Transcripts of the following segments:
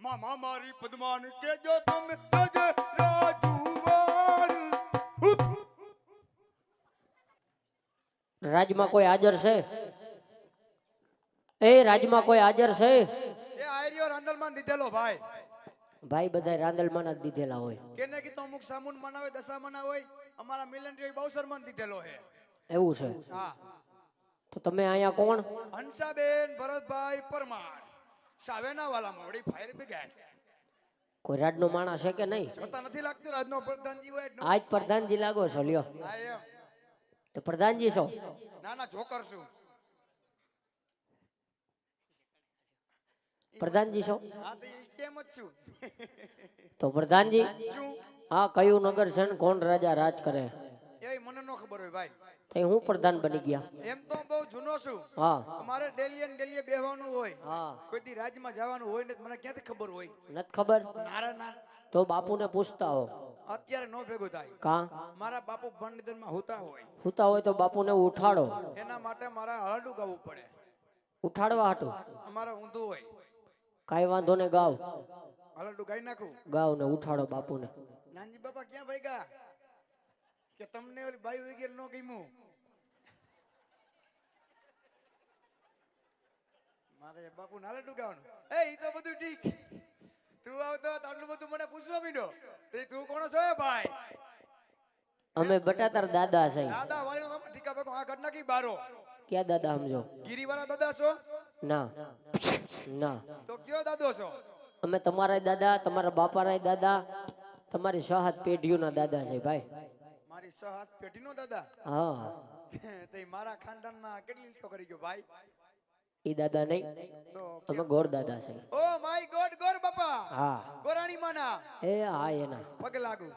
મામા મારી પદ્માન કેજો તમે જજે રાજુવાર. રાજમાં કોઈ હાજર છે? એ રાજમાં કોઈ હાજર છે? એ આર્યો રાંદલમાં દીધેલો ભાઈ. ભાઈ બધા રાંદલમાં જ દીધેલા હોય. કેને કીધું અમુક સામુન મનાવે દશા મનાવે અમારા મિલનરી બાઉસરમાન દીધેલો હે. એવું છે? હા. તો તમે અહીંયા કોણ? હંસાબેન ભરતભાઈ પરમાર સાવેના વાલા મોડી ફાયર બ્રિગેડ. કોઈ રાજનો માણસ છે કે નહીં? જોતા નથી લાગતું રાજનો પ્રધાનજી હોય. આજ પ્રધાનજી લાગો છો લ્યો. હા એમ. તો પ્રધાનજી છો? ના ના જોકર છું. પ્રધાનજી છો? હા તો એ કેમ જ છું. તો પ્રધાનજી શું? હા કયું નગર છે ને કોણ રાજા રાજ કરે? એ મને ન ખબર હોય ભાઈ. તો હું પ્રધાન બની ગયા? એમ તો બહુ જૂનો છું. હા અમારે ડેલીએ બેહવાનું હોય. હા. કોઈ દી રાજમાં જવાનું હોય ને મને ક્યાંથી ખબર હોય? નથી ખબર? નારા ના. તો બાપુને પૂછતા હો. અત્યારે નો ભેગું થાય. કા? મારા બાપુ ભણનિધનમાં હોતા હોય. હુતા હોય તો બાપુને ઉઠાડો. એના માટે મારા હરડું ગાવું પડે. ઉઠાડવા હાટું? અમારે ઊંધું હોય. કાઈ વાંધો ને ગાવ. હરડું ગાઈ નાખું. ગાવ ને ઉઠાડો બાપુને. નાનજી બાપા ક્યાં ભાગ્યા? કે તમને ઓલી બાઈ વગેરે નો ગમ્યું? મારે બાપુ નાલે ડુગાવાનું. એ ઈ તો બધું ઠીક. તું આવતો આટલું બધું મને પૂછવા માંડ્યો. એ તું કોણ છો એ ભાઈ? અમે બટાતાર દાદા છે. દાદા વાળીનો નામ ઠીકા ભાગો આ ઘટના કી બારો. ક્યાં દાદા સમજો? ગીરીવાળા દાદા છો? ના ના. તો કયો દાદો છો? અમે તમારા દાદા, તમારા બાપાના દાદા, તમારી 6 પેઢીઓના દાદા છે ભાઈ. મારી 6 પેઢીનો દાદા? હા. તે મારા ખાનદાનમાં કેટલી લીટો કરી ગયો ભાઈ? ઈ દાદા નહીં, તમે ગોર દાદા છે. ઓ માય ગોડ ગોર બાપા. હા. ગોરાણી માના. એ હા એના. પગ લાગુ.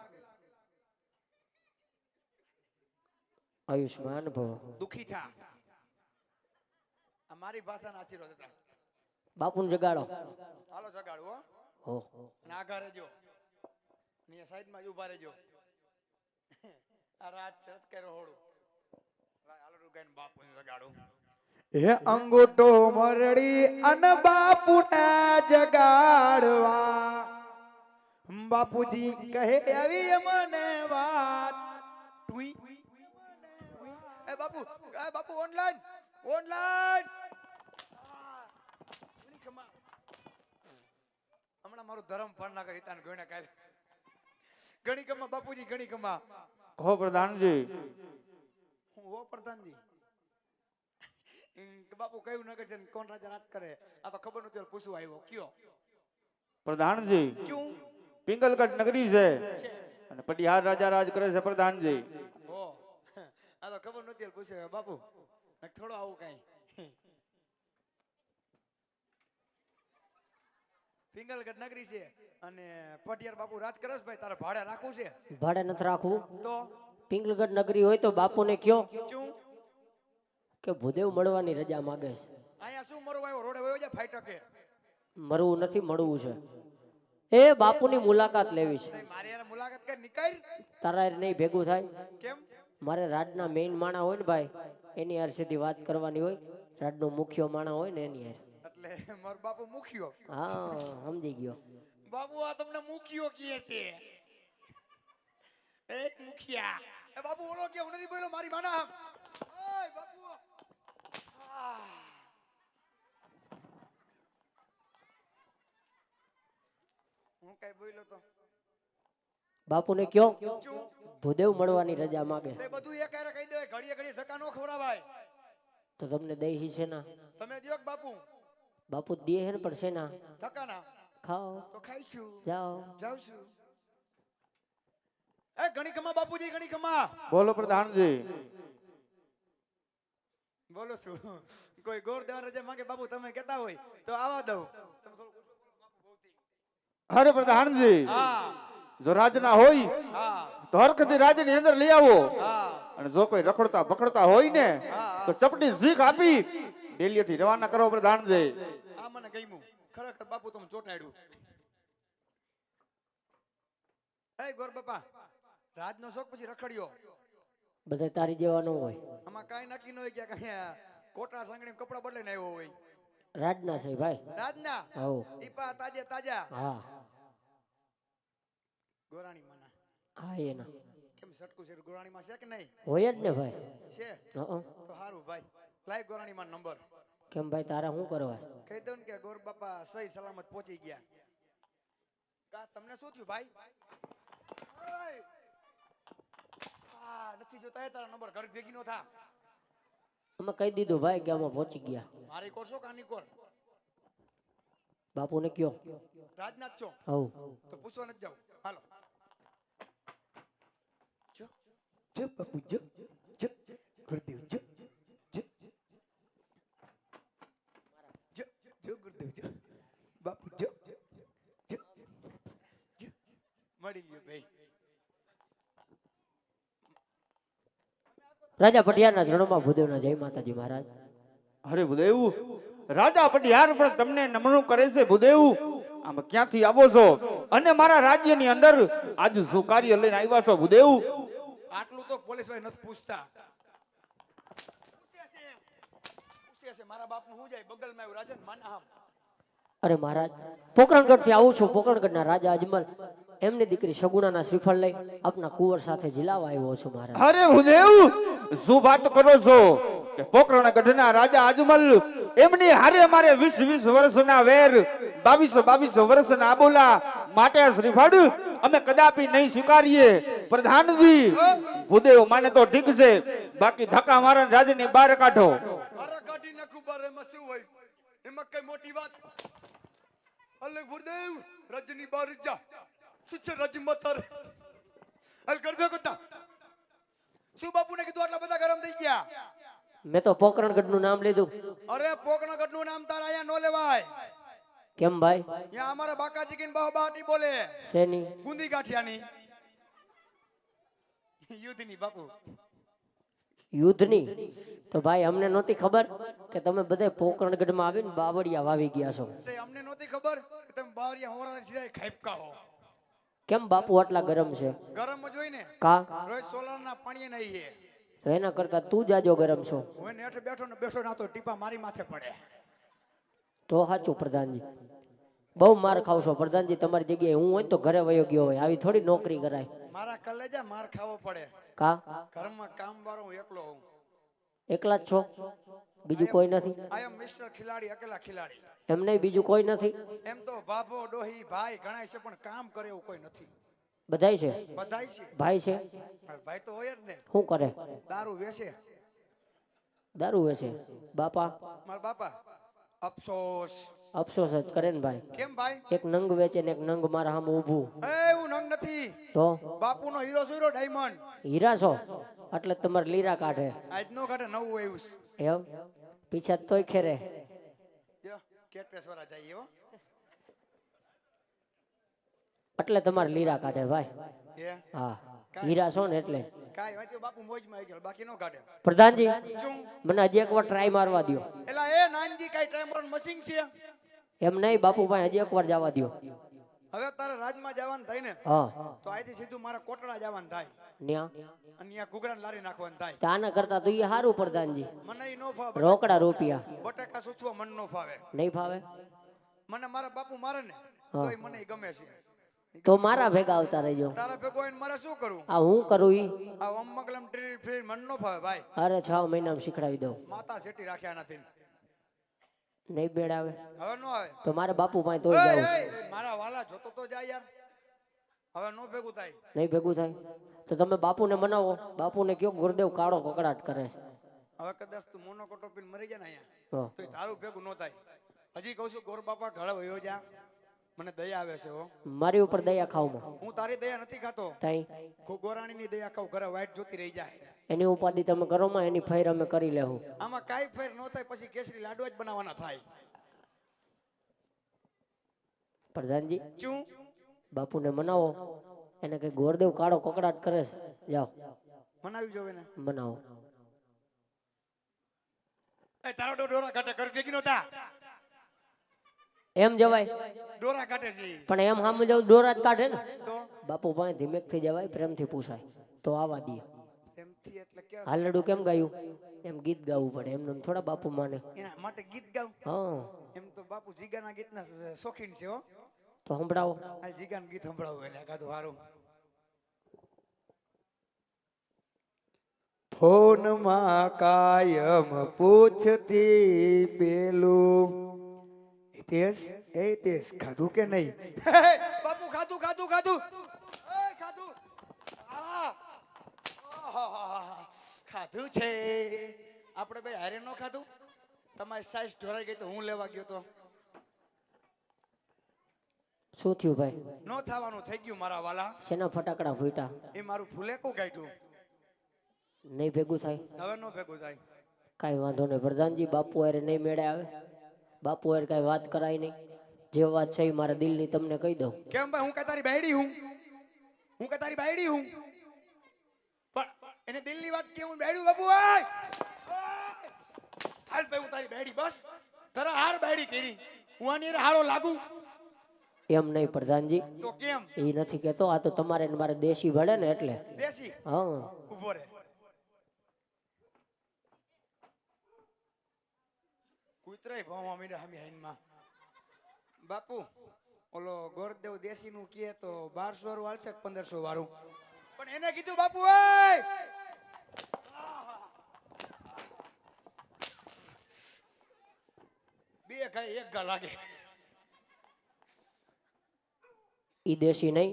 આયુષ્માન ભવ. દુખી થા. આ મારી ભાષાના આશીર્વાદ હતા. બાપુને જગાડો. હાલો જગાડો હો. હો. અને આગા રહેજો. ને સાઈડમાં જ ઊભા રહેજો. આ રાત શરત કર્યો હોડું. હાલો રૂગાઈને બાપુને જગાડો. હે અંગૂઠો મરડી અને બાપુને જગાડવા. બાપુજી કહે આવી મને વાત. ટુઈ. એ બાપુ ઓનલાઈન ઓનલાઈન. હમણાં મારું ધર્મ ફળ ના કરી તાન ગોયણા કાલ. ઘણી કમા બાપુજી ઘણી કમા. હો પ્રધાનજી. હું હો પ્રધાનજી. બાપુ કયું નગર છે કોણ રાજા રાજ કરે? આ તો ખબર નથી પૂછવા આવ્યો. કયો પ્રધાનજી શું? પિંગલગઢ નગરી છે અને પટિયાર રાજા રાજ કરે છે પ્રધાનજી. હો આ તો ખબર નથી પૂછ્યો બાપુ. થોડો આવું કઈ. પિંગલગઢ નગરી છે અને પટિયાર બાપુ રાજ કરે છે ભાઈ. તારે ભાડે રાખવું છે? ભાડે નથી રાખવું. તો પિંગલગઢ નગરી હોય તો બાપુને કયો શું કે ભૂદેવ મળવાની રજા માંગે છે. અહીંયા શું મરવા આવ્યો? રોડે વયો જા ફાઈટ કે. મરવું નથી, મળવું છે. એ બાપુની મુલાકાત લેવી છે. મારી યાર મુલાકાત કરી નીકળ. તારા હારે નહીં ભેગું થાય? કેમ? મારે રાજના મેઇન માણા હોય ને ભાઈ, એની હારે સીધી વાત કરવાની હોય. રાજનો મુખ્ય માણા હોય ને એની હારે. એટલે મારો બાપુ મુખ્યો. હા સમજી ગયો. બાપુ આ તમને મુખ્યો કહે છે. એ મુખિયા. એ બાપુ ઓલો કે હું નથી બોલ્યો મારી માના. ઓય બાપુ. હું કઈ બોલ્યો તો? બાપુને કયો શું? ભૂદેવ મળવાની રજા માંગે. તે બધું એક હારે કહી દે. ઘડીએ ઘડીએ ધક્કા નો ખવડાવાય. તો તમને દઈ છે ના? તમે દ્યો કે બાપુ? બાપુ દે હે ને પણ છે ના? ધક્કા ના ખાઓ તો ખાઈશું. જાઓ. જાઉં છું. એ ઘણી ખમા બાપુજી ઘણી ખમા. બોલો પ્રધાનજી. બોલો છું. કોઈ ગોર દેવા રજા માંગે બાપુ તમે કહેતા હોય તો આવા દઉં. તમે થોડું અરે પ્રધાનજી, હા જો રાજના હોય હા તો હરખથી રાજની અંદર લઈ આવો. હા અને જો કોઈ રખડતા પકડતા હોય ને તો ચપટી શીખ આપી ડેલીએથી રવાના કરો પ્રધાનજી. આ મને ગમ્યું ખરેખર બાપુ તમે ચોટાડ્યું. એ ગોર બાપા રાજનો શોખ પછી રખડ્યો. બધા તારી જેવા ન હોય. આમાં કાંઈ નક્કી ન હોય કે કઈ કોટરા સાંગણી કપડા બદલાઈને આવ્યો હોય. રાજના છે ભાઈ. રાજના હવ. ઈપા તાજે તાજા હા ગોરાણી માના હા એના કેમ સટકું છે ગોરાણી માં છે કે નહીં હોય જ ને ભાઈ. છે હં. તો સારું ભાઈ લાય ગોરાણી માં નંબર કેમ ભાઈ તારે શું કરવા? કહી દઉં ને કે ગોર બાપા સહી સલામત પહોંચી ગયા કા તમને શું થયું ભાઈ ઓય! આ નથી જોતા એ તારા નંબર ઘર ભેગી નો થા અમે કહી દીધું ભાઈ કે અમે પહોંચી ગયા. મારી કોર છો કાની કોર બાપુને કયો. રાજનાથ છો હવ. તો પૂછવા નથી જાવ હાલો જો જો બાપુ જો જો ગુરુદેવ જો જો જો જો ગુરુદેવ જો બાપુ જો જો જો મળી ગયો ભાઈ રાજા પટિયારના ચરણોમાં ભૂદેવના જય માતાજી મહારાજ. અરે ભૂદેવ, રાજા પટિયાર પણ તમને નમણું કરે છે ભૂદેવ. આમ ક્યાંથી આવો છો અને મારા રાજ્યની અંદર આજ શું કાર્ય લઈને આવ્યા છો ભૂદેવ? આટલું તો પોલીસ ભાઈ નથી પૂછતા પૂછે છે મારા બાપનું શું જાય બગલમાં આવ્યું રાજન માનહામ અરે મહારાજ પોકરણગઢ થી આવું છું. પોકરણગઢના રાજા અજમલ એમની દીકરી સગુણાના શ્રીફળ લઈ આપના કુંવર સાથે જિલાવા આવ્યો છું મહારાજ. અરે ભૂદેવ, શું વાત કરો છો કે પોકરણગઢના રાજા અજમલ એમની હારે મારે 20 વર્ષના વેર 22 વર્ષના આબોલા માટે શ્રીફળ અમે કદાપી નહીં સ્વીકારીએ પ્રધાનજી. ભૂદેવ માને તો ઠીક છે, બાકી ધક્કા મારા રાજની બહાર કાઢો. અરે કાઢી નાખું બાર એમાં શું હોય એમાં કઈ મોટી વાત અલે ગુરુદેવ રજની બાર જા શું છે રજ મતર અલ કરબે કોતા શું બાપુને કીધું આટલા બધા ગરમ થઈ ગયા મેં તો પોકરણગઢનું નામ લીધું. અરે પોકરણગઢ નું નામ તારા અહીંયા નો લેવાય કેમ ભાઈ? ત્યાં અમારા બાકાજી કીન બહુ બાટી બોલે શેની? ગુંદી ગાંઠિયાની યુદ્ધની બાપુ યુદ્ધની? તો ભાઈ અમને નહોતી ખબર કે તમે બધા પોકરણગઢમાં આવીને બાવળિયા વાવી ગયા છો. તે અમને નહોતી ખબર કે તમે બાવરિયા હોવાના સિવાય ખાઈપકા હો કેમ બાપુ આટલા ગરમ છે? ગરમ જ હોય ને કા? રોજ સોલારના પાણીએ નહીં હે તો એના કરતા તું જાજો ગરમ છો. હું નેઠે બેઠો ના તો ટીપા મારી માથે પડે તો સાચું પ્રધાનજી. બહુ માર ખાવ છો પ્રધાનજી. તમારી જગ્યાએ હું હોય ને તો ઘરે વયો ગયો હોય. આવી થોડી નોકરી કરાય. મારા કલેજા માર ખાવો પડે કા? ઘરમાં કામ વાળો હું એકલો હોઉં એકલા જ છો? બીજું કોઈ નથી? આઈ એમ મિસ્ટર ખિલાડી અકેલા ખિલાડી એમ નહીં, બીજું કોઈ નથી? એમ તો બાપો ડોહી ભાઈ ગણાય છે પણ કામ કરે એવું કોઈ નથી બધાય છે? બધાય છે ભાઈ છે? ભાઈ તો હોય જ ને શું કરે? દારૂ વેચે દારૂ વેચે? બાપા? મારા બાપા અફસોસ અફસોસ જ કરે ને ભાઈ. કેમ ભાઈ એક નંગ વેચે ને એક નંગ મારા સામે ઊભું. એવું નંગ નથી તો બાપુનો હીરો સુરો ડાયમંડ હીરા છો એટલે તમારે લીરા કાઢે આજ નો કાઢે નવું આવ્યું એમ? પીછા તોય ખેરે. જો કેટરેસ વાળા જઈએ હો એટલે તમારે લીરા કાઢે ભાઈ. એ હા હીરા છો ને એટલે. કાઈ વાત બાપુ મોજમાં આવી ગયો બાકી નો કાઢે પ્રધાનજી શું મને હજી એકવાર ટ્રાય મારવા દ્યો. એલા એ નાનજી કાઈ ટાઈમર મશીન છે એમ નહીં બાપુ ભાઈ, હજી એકવાર જવા દ્યો. હવે તારે રાજમાં જવાનું થાય ને હા તો અહીંથી સીધું મારા કોટડા જવાનું થાય ન્યા અને ત્યાં ઘૂઘરાને લારી નાખવાનું થાય તાના કરતા તો એ સારું પ્રધાનજી. મને ઈ નો ફાવે રોકડા રૂપિયા બટાકા સુથવા મન નો ફાવે નહીં ફાવે મને મારા બાપુ મારે ને હા. તોય મને ઈ ગમે છે તો મારા ભેગા આવતા રહેજો. તારા ભેગો આવીને મારે શું કરવું આ હું કરું ઈ? આ અમગલમ ટ્રી ફ્રી મન નો ફાવે ભાઈ અરે 6 મહિનામાં શીખડાવી દઉં. માતા સેટી રાખ્યા નથી નહીં બેડ આવે હવે નો આવે તો મારે બાપુ પાસે તોય એય, જાવું છે. એય, મારા વાલા જોતો તો જાય યાર હવે નો ભેગું થાય નહીં ભેગું થાય તો તમે બાપુને મનાવો. બાપુને કયો ગુરુદેવ કાળો કકડાટ કરે છે. હવે કદાચ તું મોનો કોટો પીને મરી જાય ને અહીંયા હો. તો તારું ભેગું નો થાય હજી કહું છું ગોર બાપા ઘરે વયો જા મને દયા આવે છે હો મારી ઉપર દયા ખાવમાં હું તારી દયા નથી ખાતો તાઈ ગોરાણીની દયા ખાવ ઘરે વાઈટ જોતી રહી જાય એની ઉપાધિ તમે કરો માં, એની ફેર અમે કરી લેવું. આમાં કાઈ ફેર નો થાય પછી કેસરી લાડવા જ બનાવવાના થાય પ્રધાનજી શું બાપુને મનાવો. એને કઈ ગોરદેવ કાળો કકડાટ કરે છે. જાઓ મનાવી જોવે ને મનાવો. એ તારો ડોરા કાટે કર ભેગી નો તા એમ જવાય ડોરા કાટે છે ઈ. પણ એમ સામે જાવ ડોરા જ કાઢે ને. તો બાપુ પાસે ધીમેક થઈ જવાય, પ્રેમથી પૂછાય તો આવા દે. પ્રેમથી એટલે કે હાલડું કેમ ગાયું એમ ગીત ગાવું પડે એમને એમ થોડા બાપુ માને. એના માટે ગીત ગાવ. હા એમ તો બાપુ જીગાના ગીતના શોખીન છે હો. તો સંભળાવો. આ જીગાનું ગીત સંભળાવું એને કાધું હારું. ફોનમાં કાયમ પૂછતી પેલું હિતેશ એ હિતેશ ખાધું કે નહીં? બાપુ ખાધું ખાધું ખાધું ખાધું ખાધું છે. આપણે ભાઈ હારે નો ખાધું. તમારી સાઈઝ ઢોરાઈ ગઈ તો હું લેવા ગયો તો શું થયું ભાઈ? નો થવાનું થઈ ગયું મારા વાલા. શેના ફટાકડા ફૂટ્યા? એ મારું ફૂલેકું કાઢ્યું. નહીં ભેગું થાય? હવે નો ભેગું થાય. કાંઈ વાંધો નહીં પ્રધાનજી, બાપુ હારે નહીં મેળે આવે. બાપુ હારે કાંઈ વાત કરાય નહીં. જે વાત છે એ મારા દિલની તમને કહી દઉં. કેમ ભાઈ? હું કે તારી બાયડી હું? હું કે તારી બાયડી હું? પણ એને દિલની વાત કેવું બાયડું બાપુ? હાલ ભાઈ હું તારી બાયડી બસ. તારા હાર બાયડી કરી હું આની હારો લાગુ? એમ નહીં પ્રધાનજી, તો કેમ? એ નથી કેતો. આ તો તમારે ને મારે દેશી ભળે ને એટલે. દેશી? હા ઉભો રે. કૂતરાય ભાવવા મીડા હમી હાઈનમાં. બાપુ ઓલો ગોરદેવ દેશી નું કહે તો 1200 વાળું હાલશે 1500 વાળું? પણ એને કીધું બાપુ ઓય બે ખાય એક ગા લાગે. ઈ દેશી નહીં.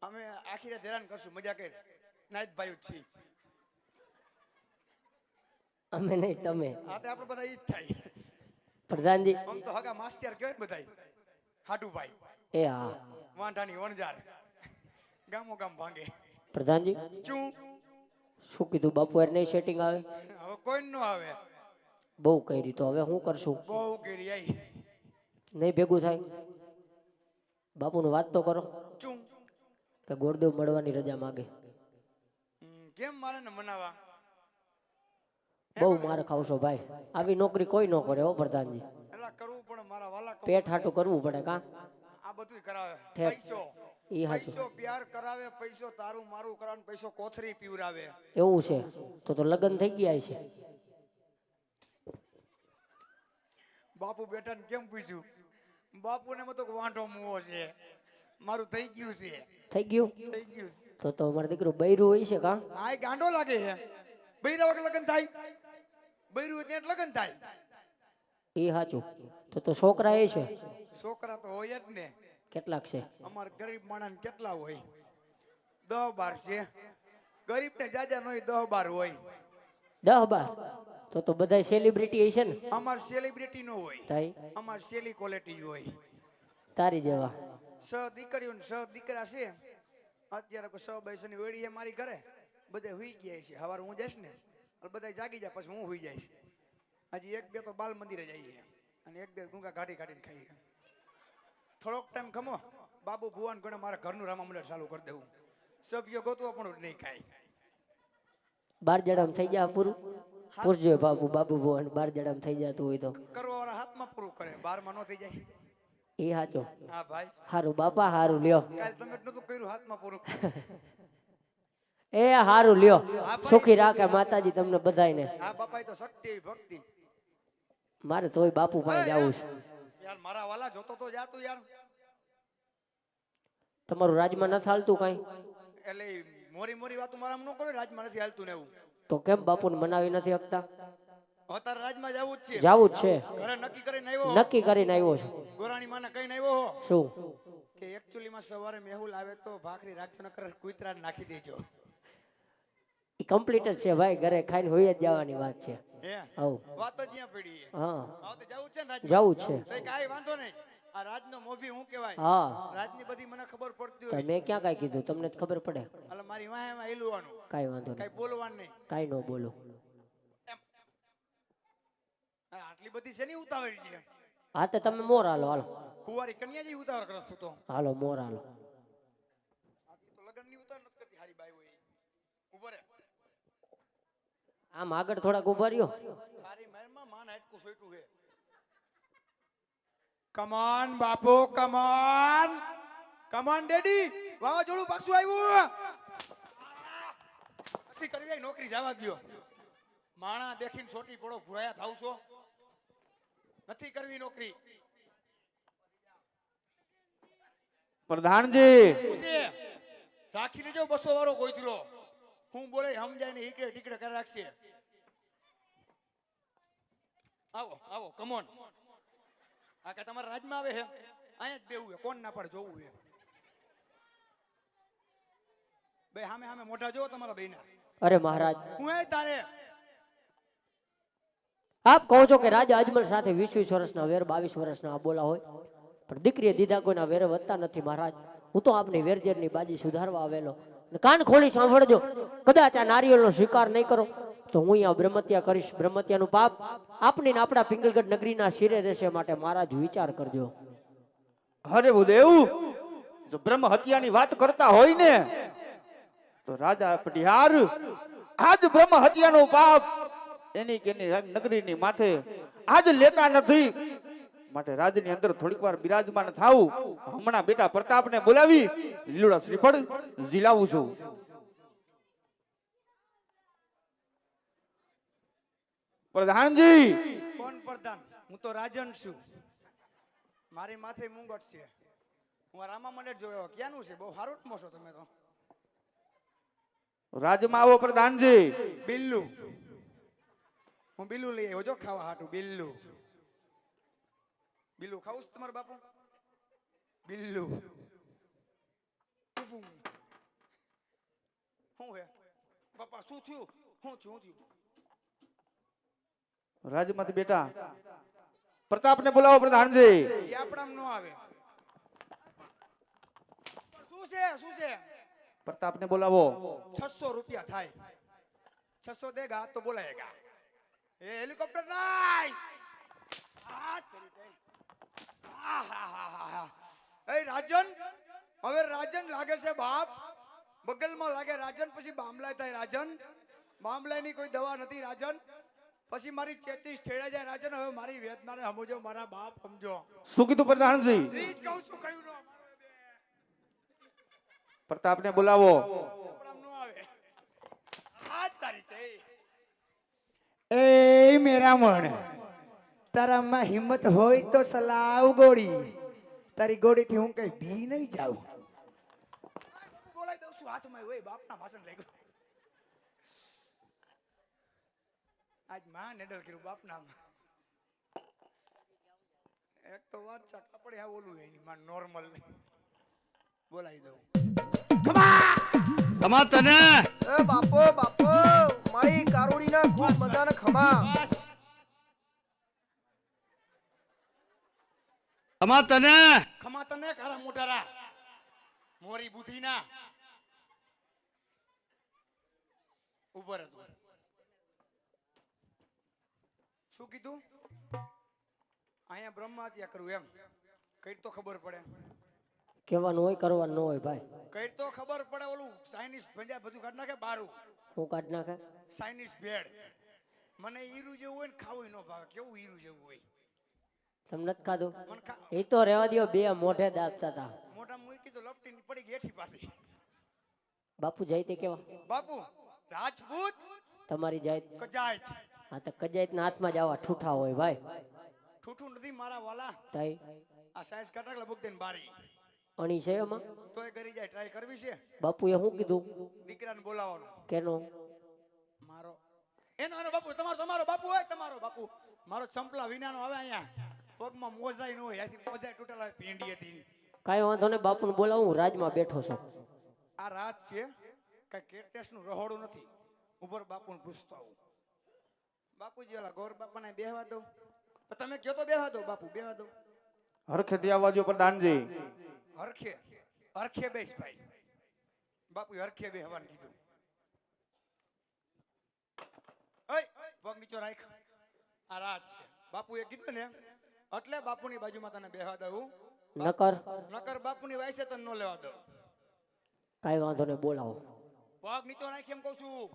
અમે આખી રાત હેરાન કરશું. મજા કરી નાઈટ ભાઈ જ છીએ. અમે નહીં તમે. આ તો આપણે બધા ઈ જ થાય. પ્રધાનજી આમ તો હગા માસ્ટર કહેવાય ને બધાય. હાટુભાઈ એ હા વાંઢાની વણજાર ગામો ગામ ભાંગે. પ્રધાનજી ચું શું કીધું? બાપુ હારે નહીં સેટિંગ આવે? હવે કોઈ નો આવે. બહુ કરી તો હવે શું કરશું? બહુ કરી આઈ. નહીં ભેગું થાય? બાપુને વાત તો કરો ચું કે ગોરદેવ મળવાની રજા માગે. કેમ મારે ને મનાવા? બહુ માર ખાવશો ભાઈ. આવી નોકરી કોઈ ન કરે હો પ્રધાનજી. એલા કરવું પણ મારા વાલા પેટ હાટું કરવું પડે કા? આ બધું કરાવે. ઠેક. પૈસો ઈ હાચું. પૈસો પ્યાર કરાવે. પૈસો તારું મારું કરાવે. પૈસો કોથરી પીવરાવે. એવું છે તો લગ્ન થઈ ગયા છે. બાપુ બેટા ને કેમ પૂછ્યું? બાપુ ને મતો વાંઢો મુવો છે. મારું થઈ ગયું છે. થઈ ગયું? થઈ ગયું. તો અમારો દીકરો બૈરું હોય છે કા? આ ગાંડો લાગે છે. બૈરા વગર લગન થાય? બૈરું હોય ત્યાં જ લગન થાય. એ સાચું. તો છોકરા એ છે? છોકરા તો હોય જ ને. કેટલાક છે? અમાર ગરીબ માણસ કેટલા હોય? 10-12 છે. ગરીબ ને જાજા નો 10-12 હોય. 10-12? તો બધા સેલિબ્રિટી છે ને? અમાર સેલિબ્રિટી નો હોય. તાઈ અમાર સેલી ક્વોલિટી હોય. તારી જેવા 6 દીકરીઓ ને 6 દીકરા છે. અત્યારે કોઈ 6 બૈસની વેડી છે મારી ઘરે. બધે હુઈ ગયા છે. સવારે હું જઈશ ને બધા જાગી જાય પછી હું હુઈ જઈશ. હજી 1-2 તો બાલ મંદિરે જઈએ અને 1-2 ગુંગા કાઢી કાઢીને ખાઈએ. થોડોક ટાઈમ ખમો બાબુ ભુવાન ગણે મારા ઘરનું રામા મંડળ ચાલુ કરી દેવું. સભ્યો ગોતવા પણ નહીં ખાય. 12 જડામ થઈ જાય પૂરું? પૂછજો બાબુ ભુવન 12 જડામ થઈ જતું હોય તો. કરવા વાળા હાથમાં પૂરું કરે. 12માં નો થઈ જાય. એ સાચો. હા ભાઈ. હારું બાપા હારું લ્યો. કાલ તમે જ નતું કર્યું હાથમાં પૂરું. એ હારું લ્યો. સુખી રાખે માતાજી તમને બધાયને. હા બાપા તો શક્તિ એવી ભક્તિ. મારે તોય બાપુ પાસે જવું છે. યાર મારા વાલા જોતો તો જાતું યાર. તમારું રાજમાં નથી હાલતું કાંઈ? એટલે મોરી મોરી વાતો મારા ન કરે. રાજમાં નથી હાલતું ને એવું. તો કેમ બાપુને મનાવી નથી શકતા? અત્યારે રાજમાં જવું જ છે. જવું જ છે. ઘરે નક્કી કરીને આવ્યો. નક્કી કરીને આવ્યો છું. ગોરાણી માને કઈને આવ્યો હો શું? કે એકચ્યુઅલી માં સવારે મેહુલ આવે તો ભાખરી રાખજો નકર કુતરા નાખી દેજો. એ કમ્પ્લીટ જ છે ભાઈ. ઘરે ખાઈને હોઈ જ જવાની વાત છે. હે આવ વાત જ અહીંયા પડી છે. હા હા તો જવું છે ને રાજ. જવું જ છે. તો કાઈ વાંધો નહીં. આ રાજનો મોભી હું કહેવાય. હા રાજની બધી મને ખબર પડતી તો હોય. મેં ક્યાં કાંઈ કીધું? તમને જ ખબર પડે. એટલે મારી વાહે એમાં હેલવાનું. કાંઈ વાંધો કઈ નહીં. બોલવાનું નહીં. કાંઈ ન બોલું. આટલી બધી છે ને ઉતાવળ છે. હા તો તમે મોર હાલો. હાલો કુંવારી કન્યા જેવી ઉતાવળ કરસ તું તો. હાલો મોર હાલો. આટલી તો લગન ની ઉતાવળ નથી કરતી હારી બાઈ હોય. ઉભો રે. આમ આગળ થોડાક ઉભા રહ્યો. તારી મહેરમાં માન હાટકું સોઈટું છે. કમાન બાપો કમાન. કમાન ડેડી. વાવાઝોડું પાછું આવ્યું. નથી કરવી એ નોકરી જવા દ્યો. માણા દેખીને સોટી પડો ભૂરાયા થાવશો. નથી કરવી નોકરી. પ્રધાનજી ખુશી રાખીને જો 200 વાળો ગોઈધરો. હું બોલે સમજાય ને ઈકડે ટીકડે કરી રાખશે. આવો આવો કમોન. આ કે તમારા રાજમાં આવે છે અહીંયા જ બેવું છે. કોણ ના પાડે જોવું છે. બે સામે સામે મોઢા જો તમારા બેના. અરે મહારાજ, હું એ તારે આપ કહો છો કે રાજા અજમલ સાથે 20 વર્ષના વેર 22 વર્ષના બોલા હોય, પણ દીકરીએ દીધા કોઈના વેર વધતા નથી મહારાજ. હું તો આપની વેરજેરની બાજી સુધારવા આવેલો. અને કાન ખોલી સાંભળજો, કદાચ આ નારિયેળનો સ્વીકાર નહીં કરો તો હું અહીંયા બ્રહ્મત્યા કરીશ. બ્રહ્મત્યાનું પાપ આપની ને આપણા પિંગલગઢ નગરીના શિરે રહેશે, માટે મહારાજ વિચાર કરજો. અરે ભૂદેવ, જો બ્રહ્મ હત્યાની વાત કરતા હોય ને તો રાજા પટિહાર આજ બ્રહ્મ હત્યાનો પાપ એની કે નગરીની માથે આજ લેતા નથી. માટે રાજની અંદર થોડીક વાર બિરાજમાન થાવું. હમણાં બેટા પ્રતાપને બોલાવી લીલુડા શ્રીફળ ઝીલાવું છું. પ્રધાનજી. કોણ પ્રધાન? હું તો રાજન છું. મારી માથે મુંગટ છે. હું રામા મંડળ જોયો. ક્યાંનું છે? બહુ સારું રમો છો તમે તો. રાજમાં આવો પ્રધાનજી. બિલ્લુ. હું બિલ્લુ લઈ આવ્યો જો ખાવા હાટું. બિલ્લુ બિલ્લુ ખાવું છે તમારા બાપુ? બિલ્લુ શું હે બાપા? શું થયું? શું થયું? રાજમાંથી બેટા પ્રતાપને બોલાવો પ્રધાનજી. એ આપણામાં નો આવે. શું છે? શું છે? પ્રતાપને બોલાવો. 600 રૂપિયા થાય. 600 દેગા તો બોલાયેગા. એ હેલિકોપ્ટર નાઈ. એ રાજન, હવે રાજન લાગે છે બાપ. બગલમાં લાગે રાજન, પછી બામલા થાય રાજન. બામલાની કોઈ દવા નથી રાજન. પછી મારી 33 છેડા જાય રાજન. હવે મારી વેદનાને સમજો મારા બાપ, સમજો. શું કીધું પ્રધાનજી? ઈ જ કહું છું. કયું નો પ્રતાપને બોલાવો. નો આવે. આ તારીખે એ મેરામણ, તારામાં હિંમત હોય તો સલાવ ગોળી. તારી ગોળીથી હું કઈ ભી નહીં જાઉં. બોલાઈ દઉં છું હાથમાં. હોય બાપના ભાષણ લઈ ગયો. આજ માં નેડલ કર્યું બાપના. એક તો વાત ચાક પડે આ ઓલું એની માં નોર્મલ બોલાવી દઉં. ખમા તને એ બાપો બાપો, મારી કારુડીના ખૂબ મજાના ખમા. ખમા તને ખમા તને કારા મોટારા મોરી બુધીના ઉપર હતું. શું કીધું? અહીંયા બ્રહ્મા હત્યા કરું એમ કઈ તો ખબર પડે. કહેવાનું હોય કરવાનું ન હોય ભાઈ. કઈ તો ખબર પડે. ઓલું ચાઇનીઝ ભંજા બધું કાઢ નાખે બારું. હું કાઢ નાખે ચાઇનીઝ ભેળ. મને હીરું જેવું હોય ને ખાવું ન ભાવે. કેવું હીરું જેવું હોય? તમને નથી ખાધું? મને એ તો રહેવા દ્યો, બે મોઢે દાબતા હતા. મોટા મૂકી તો લપટી ની પડી ગઈ એઠી પાછી. બાપુ જાય તે કેવા? બાપુ રાજપૂત તમારી જાય કજાયત. હા તો કજાયતના હાથમાં જ આવા ઠૂઠા હોય ભાઈ. ઠૂઠું નથી મારા વાલા. તઈ આ સાઈઝ કાઢક લબક દેન બારી. અણી છે એમાં? તોય કરી જાય. ટ્રાય કરવી છે. બાપુએ શું કીધું? દીકરાને બોલાવવાનો. કેનો? મારો એનો બાપુ. તમારો બાપુ હોય. તમારો બાપુ મારો ચંપલા વિનાનો આવે અહીંયા. પગમાં મોજાઈ ન હોય. આથી મોજાઈ તૂટેલા હોય. પીંડી હતી. કાંઈ વાંધો નહીં, બાપુને બોલાવું. હું રાજમાં બેઠો છું. આ રાત છે. કઈ કેટેસ નું રહોડું નથી. ઉપર બાપુને પૂછતો આવું. બાપુજી ઓલા ગોર બાપાને બેહવા દો. તમે કયો તો બેહવા દો. બાપુ બેહવા દો. હરખેથી આવવા દો પ્રધાનજી. હરખે હરખે બેસ ભાઈ. બાપુ હરખે બેહવાનું કીધું. ઓય પગ નીચો રાખ. આ રાત છે. બાપુએ કીધું ને એટલે બાપુની બાજુમાં તને બેહવા દઉં. નકર બાપુની વાયસે તને નો લેવા દઉં. કાંઈ વાંધો નહીં, બોલાવો. પગ નીચો રાખ એમ કહું છું.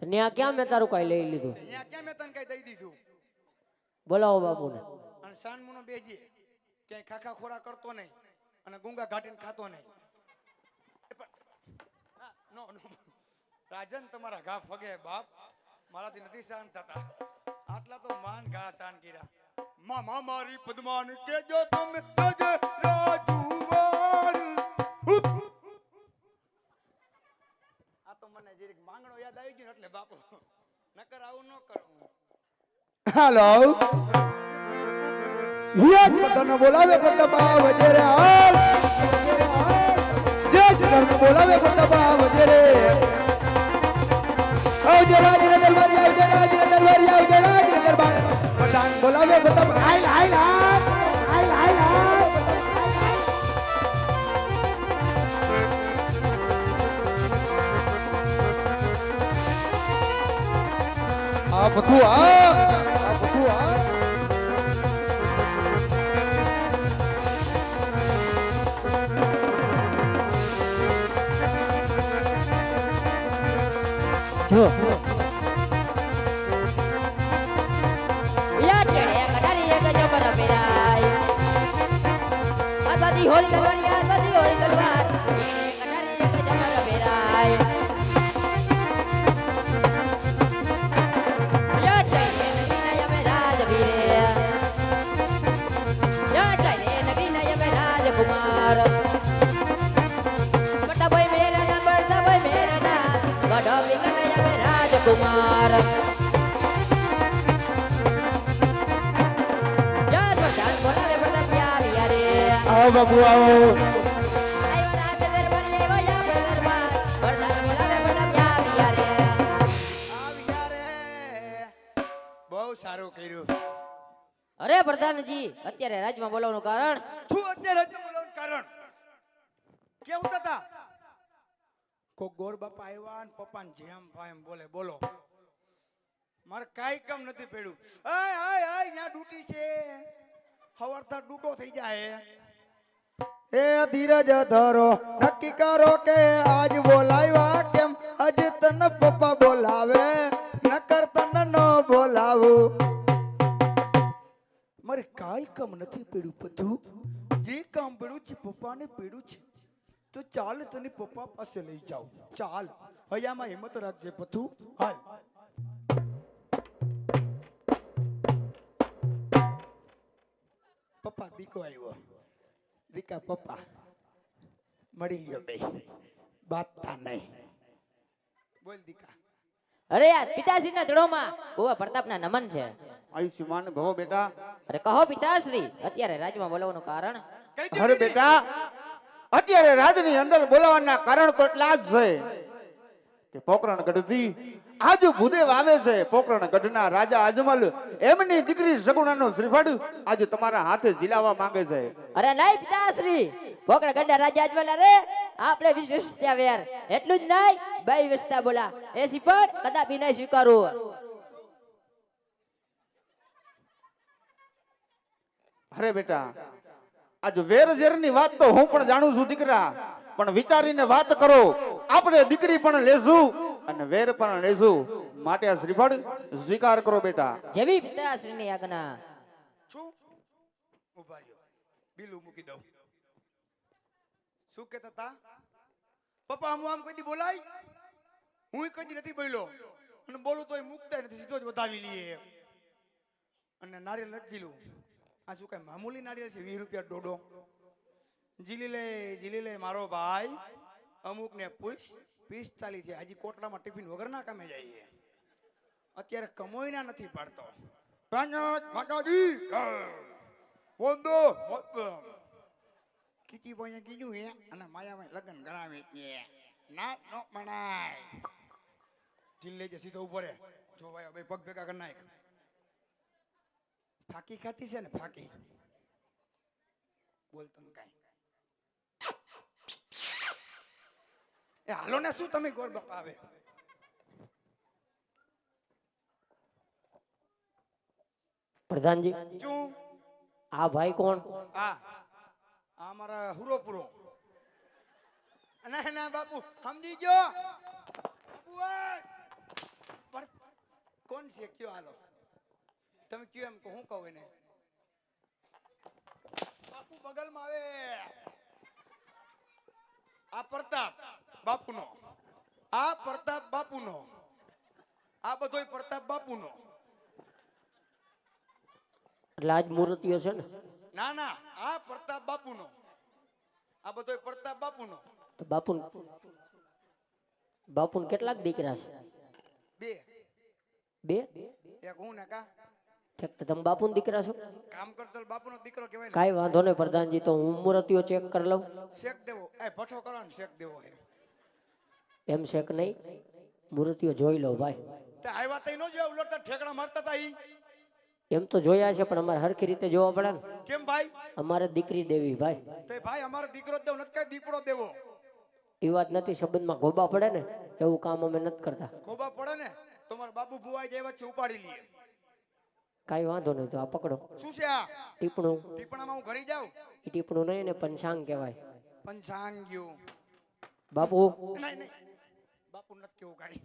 ત્યાં ક્યાં મેં તારું કાંઈ લઈ લીધું? અહીંયા ક્યાં મેં તને કઈ દઈ દીધું? બોલાવો બાપુને. અને સાનમુનો બેજી ક્યાંય ખાખા ખોરા કરતો નહીં અને ગુંગા ઘાટીને ખાતો નહીં. નો રાજન તમારા ઘા ફગે બાપ મારાથી નથી શાંત થતા આટલા તો માન ઘા શાન કર્યા મામા મારી પદ્માન કેજો તમે તજે રાજુવાર આ તો મને જીરીક માંગણો યાદ આવી ગયો એટલે બાપુ નકર આવું ન કરું હાલો યાદ પતન બોલાવે પતબા વજરે હાલ યાદ પતન બોલાવે પતબા વજરે આવજે રાજના દરબારી આવજે રાજના દરબારી આવજે રાજના દરબાર પઠાણ બોલાવે પતબા હાલ હાલ હાલ હાલ હાલ આ બધું આ બધું આ જો યા ચડે કટારી એક જબર પેરાય આઝાદી હોરી તલવારી આઝાદી હોરી તલવાર કટારી એક જબર પેરાય યા ચડે નગીના યમે રાજવીરે યા ચડે નગીના યમે રાજકુમાર બટા ભાઈ મેરા ના બટા ભાઈ મેરા ના બડા વિકના યમે રાજકુમાર આવો બાબુ આવો બહુ સારું કર્યું અરે પ્રધાનજી અત્યારે રાજમાં બોલાવવાનું કારણ શું અત્યારે બોલવાનું કારણ કેવું હતા કો ગોર બાપા આવ્યા ને પપ્પા જેમ ફાયમ બોલે બોલો મારે કાઈ કામ નથી પડ્યું આય આય આય ન્યા ડૂટી છે હવારથા ડૂટો થઈ જાય એ ધીરજ ધરો નક્કી કરો કે આજ બોલાવ્યા કેમ આજ તને પપ્પા બોલાવે નકર તને ન બોલાવું મારે કાઈ કામ નથી પડ્યું બધું જે કામ પડ્યું છે પપ્પાને પડ્યું છે તો ચાલ તને પપ્પા પાસે લઈ જાઉં ચાલ હયામાં હિંમત રાખજે પથું હાલ પપ્પા દીકો આવ્યો દીકા પપ્પા મળી ગયો બે બાતતા નહીં બોલ દીકા અરે યાર પિતાશ્રીના ચડોમાં બુવા પ્રતાપના નમન છે આયુષ્યમાન ભવો બેટા. અરે કહો પિતાશ્રી અત્યારે રાજમાં બોલાવવાનું કારણ અરે બેટા અત્યારે રાજની અંદર બોલાવવાના કારણ તો એટલા જ છે કે પોકરણ ગઢથી આજુ ભૂદેવ આવે છે. પોકરણ ગઢના રાજા અજમલ એમની દીકરી સગુણાનો શ્રીફળ આજે તમારા હાથે ઝીલાવા માંગે છે. અરે નહીં પિતાશ્રી પોકળ ગઢના રાજા અજમલ રે આપણે વિશ્વસ્તા વેર એટલું જ નહીં બાઈ વિશ્વસ્તા બોલા એ શ્રીફળ કદાપી નહીં સ્વીકારું. અરે બેટા આજ વેર ઝેરની વાત તો હું પણ જાણું છું દીકરા, પણ વિચારીને વાત કરો. આપણે દીકરી પણ લેશું અને વેર પણ લેશું, માટે આ શ્રીફળ સ્વીકાર કરો બેટા. જેવી પિતાશ્રીની આજ્ઞા. શું ઉભા રહ્યો બીલું મૂકી દઉં. શું કહેતા તા પપ્પા હું આમ કોઈ દી બોલાય હું કોઈ દી નથી બોલ્યો અને બોલું તોય મૂકતા નથી, સીધો જ વધાવી લઈએ અને નારિયેલ નથી ઝીલું. આ શું કઈ મામૂલી નારિયેલ છે? 20 રૂપિયા ડોડો ઝીલી લે મારો ભાઈ. અમુક ને પૂછ 45 છે હજી કોટડામાં ટિફિન વગર ના કામે જઈએ. અત્યારે કમોઈના નથી પાડતો. માતાજી બોંદો કીટી બોય કીધું હે અને માયામાં લગ્ન કરાવે છે ના નો મનાય. ઢીલ લેજે સીધો ઉભો રે. જો ભાઈ બે પગ ભેગા કરી નાખ. ફાકી ખાતી છે ને ફાકી બોલતો ને કાઈ. એ હાલો ને શું તમે ગોળ બાપા આવે. પ્રધાનજી શું આ ભાઈ કોણ? આ મારા હુરો પૂરો. ના ના બાપુ સમજી ગયો બાપુ. પણ કોણ છે કયો? હાલો તમે કયો એમ હું કહું એને. બાપુ બગલમાં આવે. આ પ્રતાપ બાપુનો. આ પ્રતાપ બાપુ બાપુનો, આ બધોય પ્રતાપ બાપુનો. એટલે આજ મૂર્તિઓ છે ને, ના ના, આ પ્રતાપ બાપુનો, આ બધોય પ્રતાપ બાપુનો. તો બાપુને કેટલાક દીકરા છે? બે, બે? એક હું ને કા ઠીક, તો તમે બાપુના દીકરા છો? કામ કરતો બાપુનો દીકરો કહેવાય ને. કાંઈ વાંધો નહીં પ્રધાનજી, તો હું મૂર્તિઓ ચેક કરી લઉં. શેક દેવો, એ ભઠ્ઠો કરવાનો શેક દેવો હે. એમ શેક નહીં, મૂર્તિઓ જોઈ લો ભાઈ. તે આવ્યા તઈ નો જોયા, ઉલટતા ઠેકડા મારતા તા ઈ. એમ તો જોયા છે, પણ અમારે હરખી રીતે જોવા પડે ને. કેમ ભાઈ? અમારે દીકરી દેવી ભાઈ. તે ભાઈ અમારો દીકરો જ દેવો, નથી કઈ દીપડો દેવો. એ વાત નથી, સંબંધમાં ગોબા પડે ને એવું કામ અમે નથી કરતા. ખોબા પડે ને તો મારા બાપુ ભુવાઈ ગયા વચ્ચે ઉપાડી લઈએ. કાંઈ વાંધો નહીં, તો આ પકડો શું છે આ ટીપણું. ટીપણામાં હું ઘરી જાઉં? એ ટીપણું નહીં ને પંચાંગ કહેવાય. પંચાંગ્યું. બાપુ નહીં નહીં, બાપુ નથી કેવું કાઈ.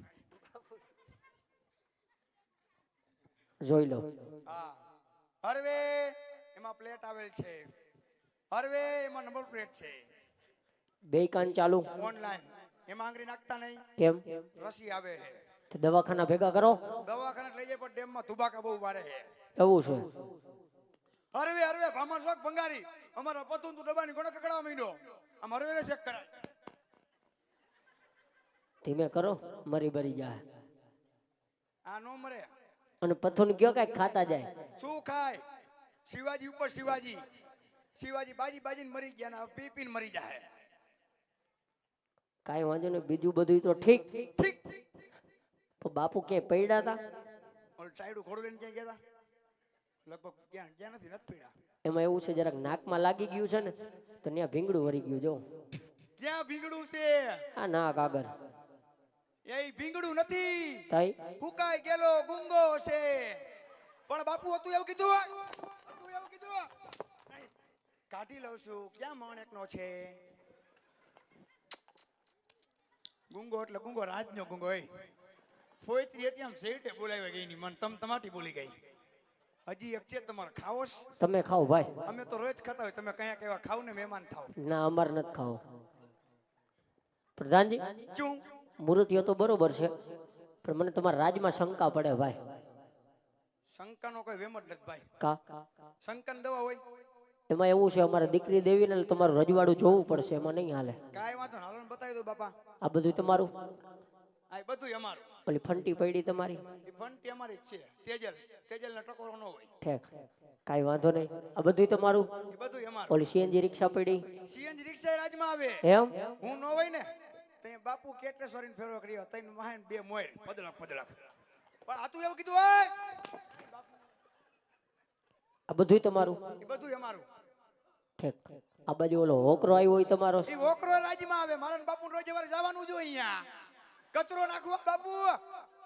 જોઈ લો. હા, હરવે એમાં પ્લેટ આવેલ છે, હરવે એમાં નંબર પ્લેટ છે. બે કાન ચાલુ. ઓનલાઈન એમાં આંગળી નાખતા નહીં, કેમ? રસી આવે છે. તો દવાખાના ભેગા કરો. દવાખાને લઈ જાય પણ ડેમમાં ધુબાકા બહુ વારે છે. એવું છે? હરવે હરવે ભામણ શોખ ભંગારી અમારા પતું તું ડબ્બાની ઘણો કકડાવા માંડ્યો. આમ હરવે ચેક કરાય. ધીમે કરો, મરી બરી જાય. આ નો મરે. અને પથ્થું કયો કાંઈક ખાતા જાય. શું ખાય? શિવાજી ઉપર શિવાજી, શિવાજી બાજી બાજીને મરી ગયા ને પી પીને મરી જાય. કાંઈ વાંધો નહીં, બીજું બધું તો ઠીક. ઠીક. તો બાપુ ક્યાંય પડ્યા હતા? ઓલ ટાઈડું ઘોડું લઈને ક્યાં ગયા હતા? લગભગ ક્યાં ક્યાં નથી પીડા. એમાં એવું છે, જરાક નાકમાં લાગી ગયું છે ને, તો ત્યાં ભીંગડું વળી ગયું. જો ક્યાં ભીંગડું છે? આ નાક આગળ. એ ભીંગડું નથી, થાય ફૂકાઈ ગયેલો ગુંગો છે. પણ બાપુ હતું એવું કીધું, હતું એવું કીધું. કાઢી લઉં છું. ક્યાં માણેક નો છે? ગુંગો એટલે ગુંગો, રાજનો ગુંગો. એ ફોઈત્રી હતી આમ શેઠે બોલાવી ગઈ ની મન તમ તમાટી બોલી ગઈ. હજી એક છે તમારે ખાવો છે? તમે ખાઓ ભાઈ. અમે તો રોજ ખાતા હોય, તમે કયા કેવા ખાવ ને મહેમાન થાવ. ના, અમારે નથી ખાઓ. પ્રધાનજી, ચું મૂર્તિઓ તો બરોબર છે, પણ મને તમારા રાજમાં શંકા પડે ભાઈ. શંકાનો કોઈ વેમ જ નથી ભાઈ. કા? શંકન દવા હોય. એમાં એવું છે, અમારે દીકરી દેવીને એટલે તમારું રજવાડું જોવું પડશે, એમાં નહીં હાલે. કાંઈ વાંધો હાલો ને બતાવી દો બાપા. આ બધું તમારું? આ બધું અમારું. ઓલી ફંટી પડી તમારી? એ ફંટી અમારી જ છે. તેજલ, તેજલનો ટકોરો ન હોય. ઠેક, કાંઈ વાંધો નહીં. આ બધું તમારું? એ બધું અમારું. ઓલી સીએનજી રિક્ષા પડી? સીએનજી રિક્ષા રાજમાં આવે. એમ? હું ન હોય ને તે બાપુ કેટેશ્વરીને ફેરવો કર્યો. તૈન મહાન બે મોય પદળક પદળક. પણ આ તું એવું કીધું હોય. આ બધું તમારું? એ બધું અમારું. ઠેક, આ બાજુ ઓલો હોકરો આવ્યો હોય તમારો? એ ઓકરો રાજમાં આવે. મારા બાપુ રોજ વાર જવાનું જો અહીંયા. કચરો નાખવો બાપુ.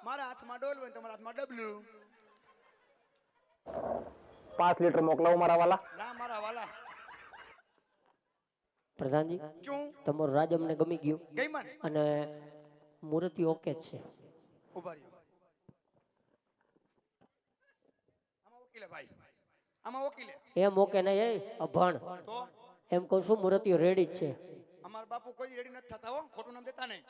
મારા હાથમાં ડોલ હોય, તમારા હાથમાં ડબલું. 5 લીટર મોકલાવો મારા વાલા. ના મારા વાલા. પ્રધાનજી, ચું તમારું રાજ અમને ગમી ગયું ગઈ મન. અને મૂર્તિ ઓકે જ છે. ઉભા રહ્યો. આમાં વકીલે ભાઈ, આમાં વકીલે. એમ ઓકે નહીં, એ અભણ. તો એમ કહું છું, મૂર્તિઓ રેડી જ છે. અમારા બાપુ કોઈ રેડી નથી થતા હો. ખોટું નામ દેતા નહીં.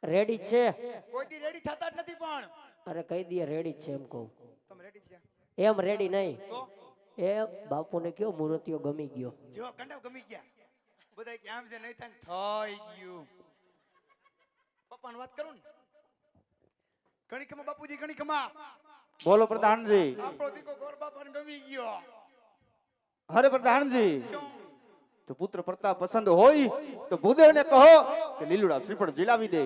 રેડી જ છે. કોઈ દી રેડી થતા જ નથી. પણ અરે કહી દઈએ રેડી જ છે એમ કહું. તમે રેડી છે એમ રેડી નહીં, તો એ બાપુને કયો મૂર્તિઓ ગમી ગયો. જો કંડાવ ગમી ગયા. બધા કે આમ છે નહીં થાય ને થઈ ગયું. પપ્પાને વાત કરું ને. ઘણી ખમા બાપુજી, ઘણી ખમા. બોલો પ્રધાનજી. આપણો દીકો ગોર બાપાને ગમી ગયો. અરે પ્રધાનજી, શું? જો પુત્ર પ્રતાપ પસંદ હોય તો ભૂદેવને કહો કે લીલુડા શ્રીફળ જીલાવી દે.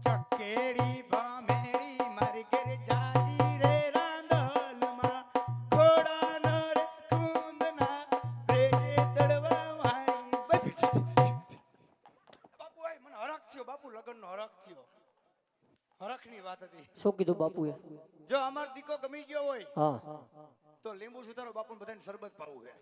ચકેડી ભામેડી મારી ઘેર જાજી રે રાંદલમાં. ઘોડાનો રે કુંદના ભેગે દડવા વાળી. બાપુ આય મને હરખ થયો. બાપુ લગનનો હરખ થયો. હરખની વાત હતી. શું કીધું બાપુએ? જો અમાર દીકો ગમી ગયો હોય હા, તો લીંબુ સુધારો બાપુને બધાને શરબત પાવું છે.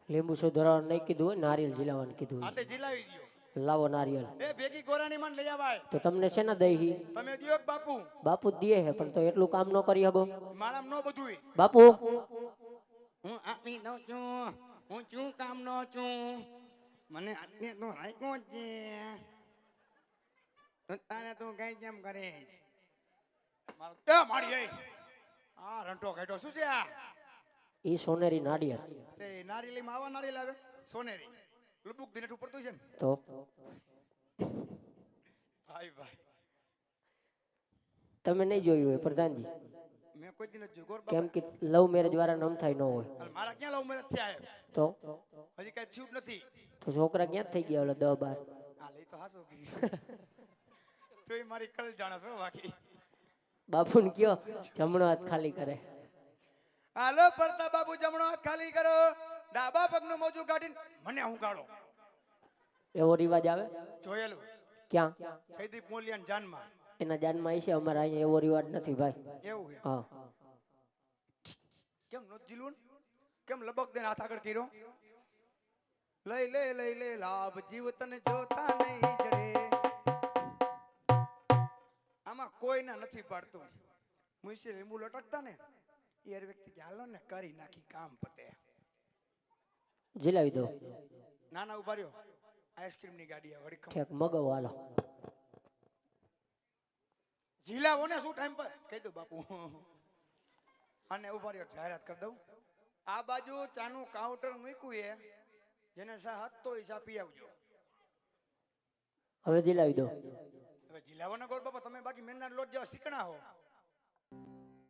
લીંબુ સુધારવાનું નહીં કીધું હોય, નારિયેલ જીલાવાનું કીધું આ હોય. તે જીલાવી દ્યો. લાવો નારિયેલ. એ ભેગી ગોરાણી માં લઈ આવાય. તો તમને શેના દઈ? તમે દિયો કે બાપુ? બાપુ જ દે હે, પણ તો એટલું કામ ન કરી શકો મારામ નો બધુંય. બાપુ. હું આપી દઉં છું. હું શું કામ નો છું? મને આટલે તો રાખ્યો જ છે તારે તું કઈ કેમ કરે મારો તે મારી એ આ રંટો કાઢ્યો શું છે આ ઈ સોનેરી નાળિયેર તે નારિયેલી માં આવા નારિયેલ આવે સોનેરી લુબુક દિનેટ ઉપર તું છે ને તો ભાઈ ભાઈ તમે નહીં જોયું હોય પ્રધાનજી, મેં કોઈ દિન જોયું ગોર કેમ બાબા કે લવ મેરેજ વાળા નમ થાય ન હોય અરે મારા ક્યાં લવ મેરેજ થયા હે તો હજી કઈ થયું જ નથી તો છોકરા ક્યાં થઈ ગયા ઓલા 10-12? હા લઈ તો હાસો કીધું તું મારી કલ જાણસ હો બાકી બાપુને કયો જમણો હાથ ખાલી કરે. હાલો પડતા બાબુ જમણો હાથ ખાલી કરો ડાબા પગનું મોજું કાઢીને મને હું ગાળો એવો રિવાજ આવે જોયેલું ક્યાં? જયદીપ મોલિયાન જાનમાં એના જાનમાં છે, અમારા અહીંયા એવો રિવાજ નથી ભાઈ. એવું છે હા કેમ નો જીલું કેમ લબક દઈને હાથ આગળ કર્યો લઈ લે લઈ લે લાભ જીવતને જોતા નહીં જડે આમાં કોઈના નથી પાડતું મુઈસે લીંબુ લટકતા ને એ વ્યક્તિ કે હાલો ને કરી નાખી કામ પતે જીલાવી દો. ના ના ઉભા રહ્યો આઈસ્ક્રીમ ની ગાડી આ વળી ઠેક મગાવો હાલો. જીલાવો ને શું ટાઈમ પર કહી દો બાપુ અને ઉભા રહ્યો જાહેરાત કરી દઉં આ બાજુ ચાનું કાઉન્ટર મૂક્યું એ જેને સા હાથ તો હિસાબ પી આવજો હવે જીલાવી દો. હવે જીલાવો ને ગોળ બાપા તમે બાકી મેનના લોટ જેવા શીખણા હો